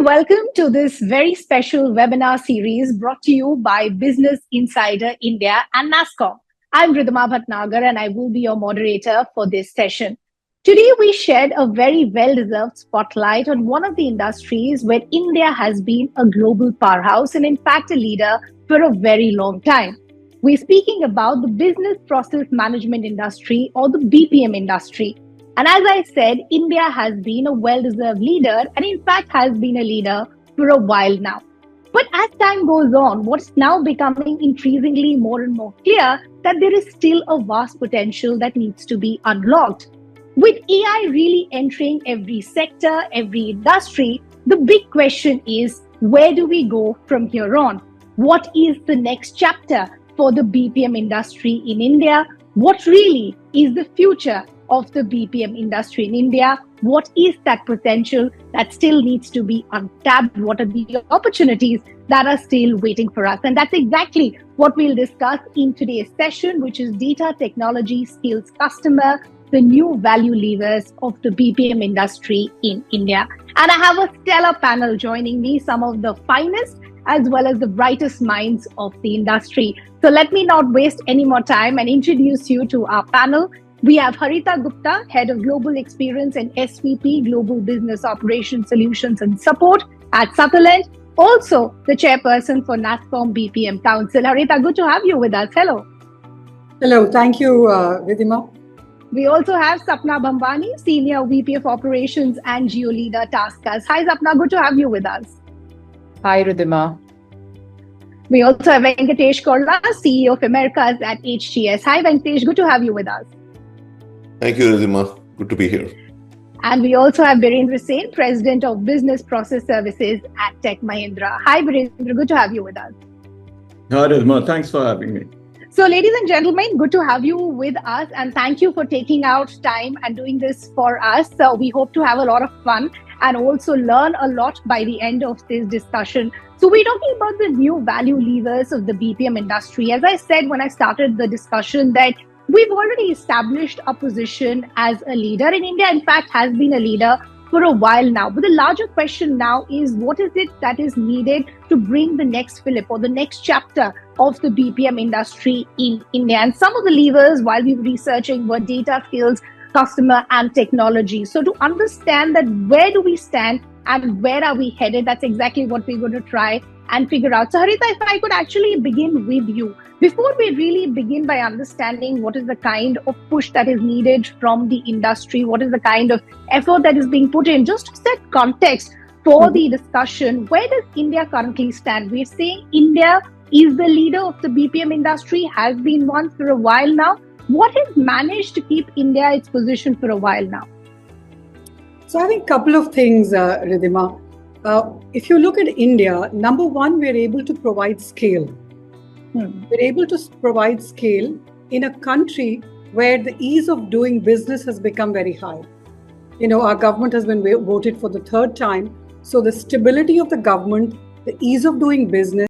and welcome to this very special webinar series brought to you by Business Insider India and NASSCOM. I'm Ridhima Bhatnagar and I will be your moderator for this session. Today, we shed a very well-deserved spotlight on one of the industries where India has been a global powerhouse and in fact a leader for a very long time. We're speaking about the business process management industry or the BPM industry. And as I said, India has been a well-deserved leader and in fact has been a leader for a while now. But as time goes on, what's now becoming increasingly more and more clear that there is still a vast potential that needs to be unlocked. With AI really entering every sector, every industry, the big question is, where do we go from here on? What is the next chapter for the BPM industry in India? What really is the future of the BPM industry in India? What is that potential that still needs to be untapped? What are the opportunities that are still waiting for us? And that's exactly what we'll discuss in today's session, which is data technology skills customer, the new value levers of the BPM industry in India. And I have a stellar panel joining me, some of the finest as well as the brightest minds of the industry. So let me not waste any more time and introduce you to our panel. We have Harita Gupta, Head of Global Experience and SVP, Global Business Operations Solutions and Support at Sutherland. Also, the Chairperson for NASSCOM BPM Council. Harita, good to have you with us. Hello. Hello. Thank you, Ridhima. We also have Sapna Bambani, Senior VP of Operations and GeoLeader Taskers. Hi, Sapna. Good to have you with us. Hi, Ridhima. We also have Venkatesh Korla, CEO of Americas at HGS. Hi, Venkatesh. Good to have you with us. Thank you, Ridhima. Good to be here. And we also have Birendra Sen, President of Business Process Services at Tech Mahindra. Hi, Birendra. Good to have you with us. Hi, Ridhima. Thanks for having me. So, ladies and gentlemen, good to have you with us. And thank you for taking out time and doing this for us. So we hope to have a lot of fun and also learn a lot by the end of this discussion. So we're talking about the new value levers of the BPM industry. As I said when I started the discussion, that we've already established a position as a leader in India, in fact, has been a leader for a while now. But the larger question now is, what is it that is needed to bring the next fillip or the next chapter of the BPM industry in India? And some of the levers while we were researching were data skills, customer and technology. So to understand that where do we stand and where are we headed, that's exactly what we're going to try and figure out. So Harita, if I could actually begin with you. Before we really begin by understanding what is the kind of push that is needed from the industry, what is the kind of effort that is being put in, just to set context for the discussion, where does India currently stand? We're saying India is the leader of the BPM industry, has been one for a while now. What has managed to keep India its position for a while now? So I think a couple of things, Ridhima. If you look at India, number one, we're able to provide scale. We're able to provide scale in a country where the ease of doing business has become very high. You know, our government has been voted for the third time. So the stability of the government, the ease of doing business,